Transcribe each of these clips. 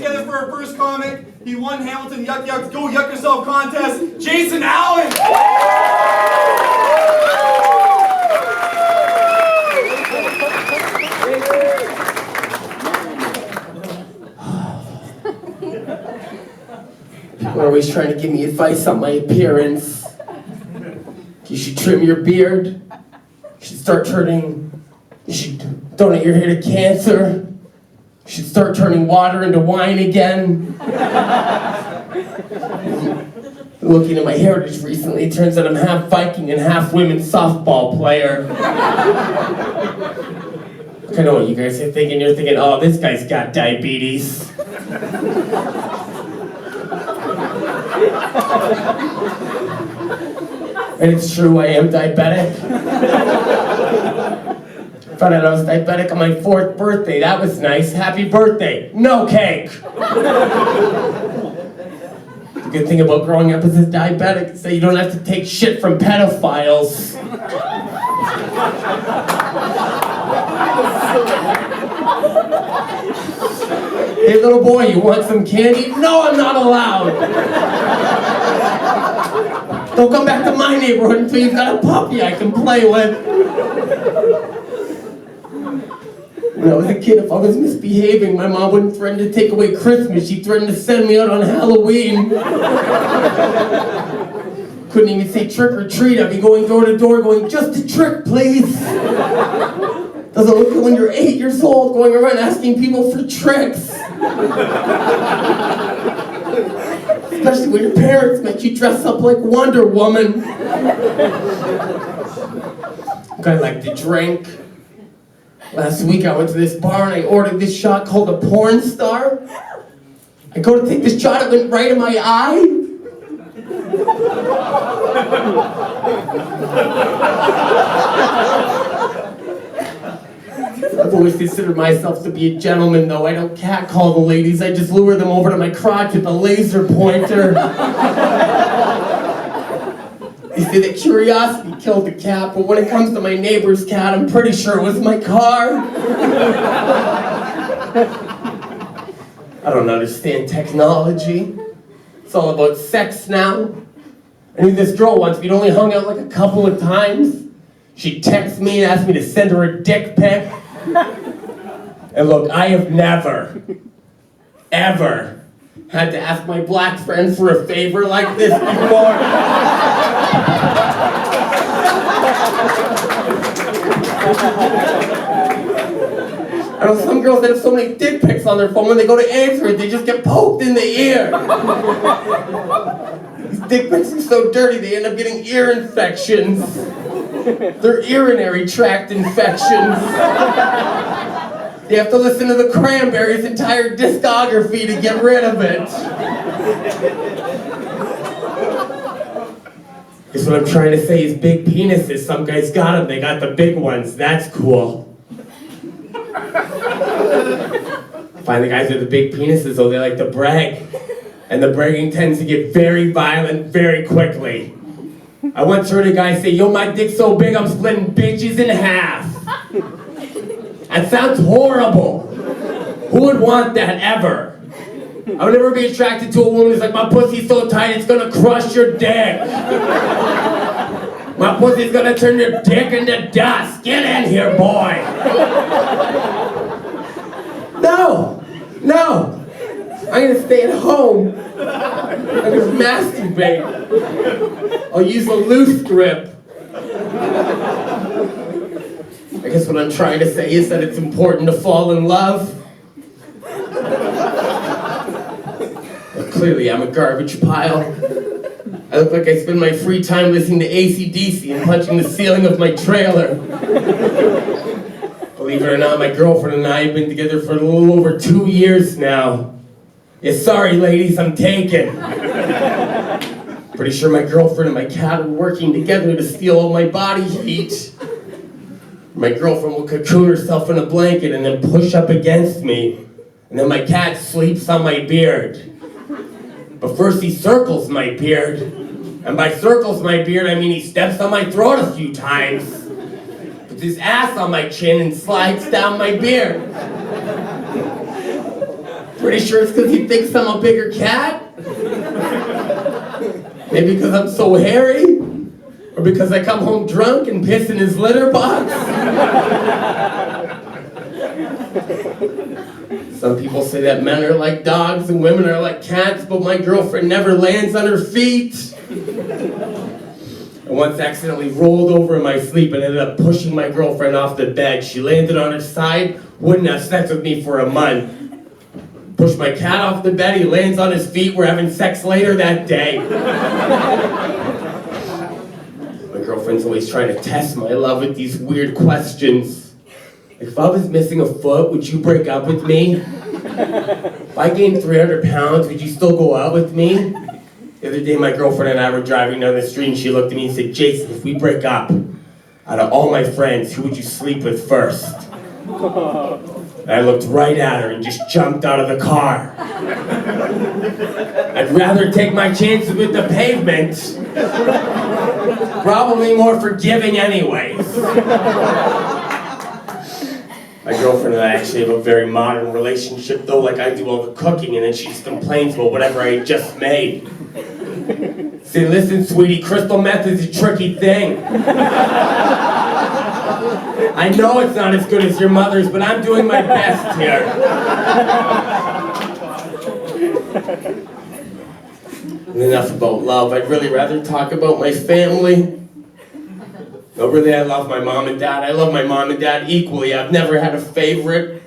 together for our first comic. He won Hamilton Yuck Yuck's Go Yuck Yourself contest, Jason Allen! People are always trying to give me advice on my appearance. You should trim your beard. You should start turning... You should donate your hair to cancer. You should start turning water into wine again. Looking at my heritage recently, it turns out I'm half Viking and half women's softball player. I know what you guys are thinking. You're thinking, oh, this guy's got diabetes. And it's true, I am diabetic. Found out I was diabetic on my 4th birthday. That was nice. Happy birthday. No cake. The good thing about growing up as a diabetic is that you don't have to take shit from pedophiles. Hey little boy, you want some candy? No, I'm not allowed. Don't come back to my neighborhood until you've got a puppy I can play with. When I was a kid, if I was misbehaving, my mom wouldn't threaten to take away Christmas. She threatened to send me out on Halloween. Couldn't even say trick or treat. I'd be going door to door going, just a trick, please. Doesn't look good when you're 8 years old going around asking people for tricks. Especially when your parents make you dress up like Wonder Woman. I like to drink. Last week I went to this bar and I ordered this shot called a porn star. I go to take this shot, it went right in my eye. I've always considered myself to be a gentleman, though. I don't catcall the ladies, I just lure them over to my crotch with a laser pointer. They say that curiosity killed the cat, but when it comes to my neighbor's cat, I'm pretty sure it was my car. I don't understand technology. It's all about sex now. I knew this girl once, we'd only hung out like a couple of times. She'd text me and ask me to send her a dick pic. And look, I have never, ever had to ask my black friend for a favor like this before. I know some girls that have so many dick pics on their phone, when they go to answer it, they just get poked in the ear. These dick pics are so dirty, they end up getting ear infections. They're urinary tract infections. You have to listen to the Cranberries' entire discography to get rid of it. Guess what I'm trying to say is big penises. Some guys got them, they got the big ones. That's cool. Find the guys with the big penises, though, they like to brag. And the bragging tends to get very violent very quickly. I once heard a guy say, yo, my dick's so big I'm splitting bitches in half. That sounds horrible. Who would want that ever? I would never be attracted to a woman who's like, my pussy's so tight it's gonna crush your dick. My pussy's gonna turn your dick into dust. Get in here, boy. No. I'm gonna stay at home. I'm gonna masturbate. I'll use a loose grip. I guess what I'm trying to say is that it's important to fall in love. But clearly I'm a garbage pile. I look like I spend my free time listening to AC/DC and punching the ceiling of my trailer. Believe it or not, my girlfriend and I have been together for a little over 2 years now. Yeah, sorry ladies, I'm taken. Pretty sure my girlfriend and my cat are working together to steal all my body heat. My girlfriend will cocoon herself in a blanket and then push up against me. And then my cat sleeps on my beard. But first he circles my beard. And by circles my beard, I mean he steps on my throat a few times. Puts his ass on my chin and slides down my beard. Pretty sure it's because he thinks I'm a bigger cat. Maybe because I'm so hairy. Or because I come home drunk and piss in his litter box. Some people say that men are like dogs and women are like cats, but my girlfriend never lands on her feet. I once accidentally rolled over in my sleep and ended up pushing my girlfriend off the bed. She landed on her side, wouldn't have sex with me for a month. Pushed my cat off the bed, he lands on his feet, we're having sex later that day. My girlfriend's always trying to test my love with these weird questions. If I was missing a foot, would you break up with me? If I gained 300 pounds, would you still go out with me? The other day, my girlfriend and I were driving down the street, and she looked at me and said, Jason, if we break up, out of all my friends, who would you sleep with first? And I looked right at her and just jumped out of the car. I'd rather take my chances with the pavement. Probably more forgiving anyways. My girlfriend and I actually have a very modern relationship, though, like I do all the cooking, and then she just complains about whatever I just made. Say, listen, sweetie, crystal meth is a tricky thing. I know it's not as good as your mother's, but I'm doing my best here. Enough about love. I'd really rather talk about my family. No, really, I love my mom and dad. I love my mom and dad equally. I've never had a favorite.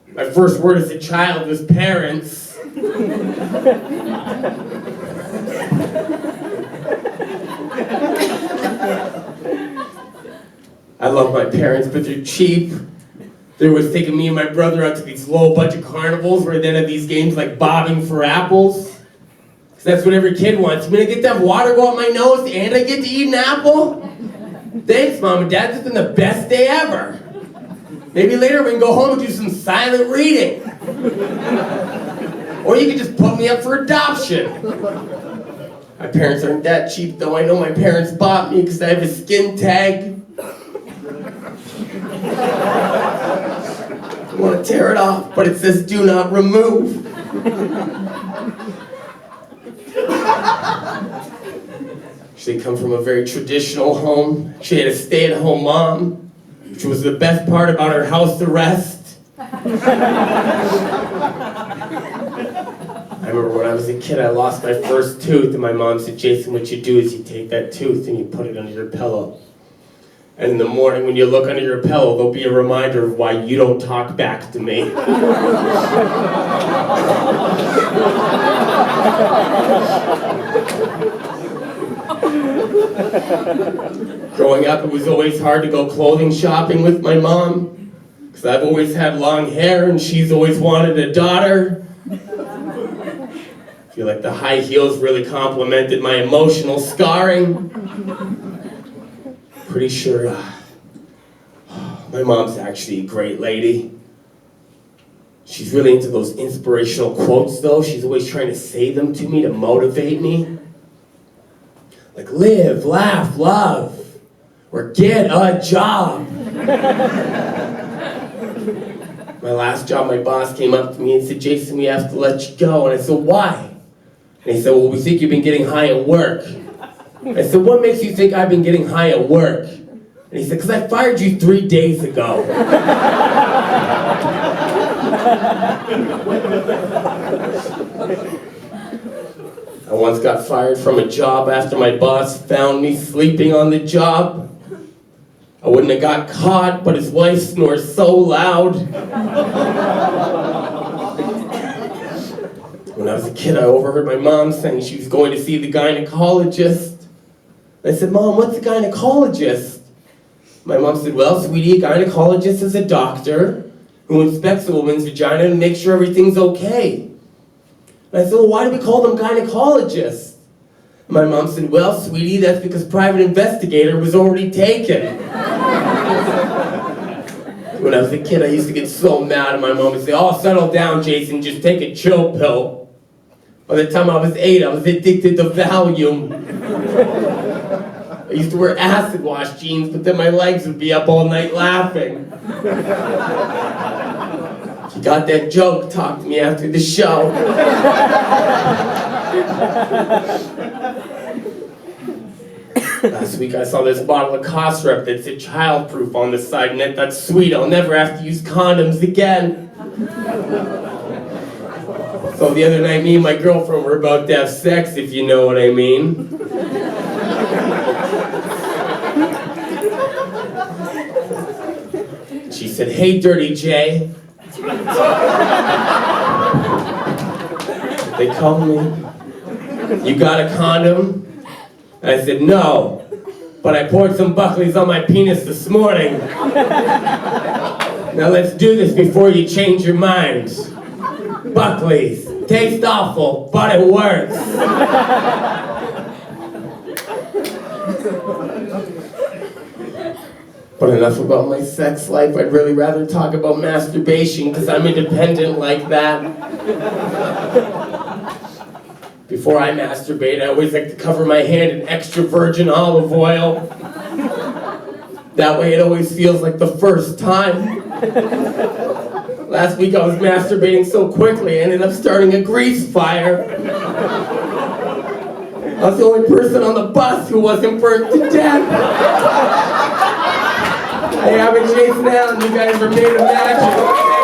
My first word as a child was parents. I love my parents, but they're cheap. They're always taking me and my brother out to these low-budget carnivals where then have these games like bobbing for apples. Because that's what every kid wants. I mean, I get to have water go up my nose and I get to eat an apple? Thanks, Mom and Dad. This has been the best day ever. Maybe later we can go home and do some silent reading. Or you can just put me up for adoption. My parents aren't that cheap, though. I know my parents bought me because I have a skin tag. I want to tear it off, but it says do not remove. She come from a very traditional home. She had a stay-at-home mom, which was the best part about her house arrest. I remember when I was a kid, I lost my first tooth, and my mom said, Jason, what you do is you take that tooth and you put it under your pillow. And in the morning when you look under your pillow, there'll be a reminder of why you don't talk back to me. Growing up, it was always hard to go clothing shopping with my mom, because I've always had long hair and she's always wanted a daughter. I feel like the high heels really complemented my emotional scarring. Pretty sure my mom's actually a great lady. She's really into those inspirational quotes, though. She's always trying to say them to me to motivate me. Like, live, laugh, love, or get a job. My last job, my boss came up to me and said, Jason, we have to let you go. And I said, why? And he said, well, we think you've been getting high at work. I said, what makes you think I've been getting high at work? And he said, because I fired you 3 days ago. I once got fired from a job after my boss found me sleeping on the job. I wouldn't have got caught, but his wife snores so loud. When I was a kid, I overheard my mom saying she was going to see the gynecologist. I said, Mom, what's a gynecologist? My mom said, well, sweetie, a gynecologist is a doctor who inspects a woman's vagina to make sure everything's okay. And I said, well, why do we call them gynecologists? And my mom said, well, sweetie, that's because private investigator was already taken. When I was a kid, I used to get so mad at my mom and say, oh, settle down, Jason, just take a chill pill. By the time I was 8, I was addicted to Valium. I used to wear acid wash jeans, but then my legs would be up all night laughing. If you got that joke, talk to me after the show. Last week I saw this bottle of cough syrup that said childproof on the side, and I thought, sweet, I'll never have to use condoms again. So the other night, me and my girlfriend were about to have sex, if you know what I mean. She said, hey, Dirty J. They called me. You got a condom? And I said, no, but I poured some Buckley's on my penis this morning. Now let's do this before you change your mind. Buckley's, taste awful, but it works. But enough about my sex life. I'd really rather talk about masturbation because I'm independent like that. Before I masturbate, I always like to cover my hand in extra virgin olive oil. That way it always feels like the first time. Last week I was masturbating so quickly I ended up starting a grease fire. I was the only person on the bus who wasn't burnt to death. Hey, I'm Jason Allen. You guys are made of magic.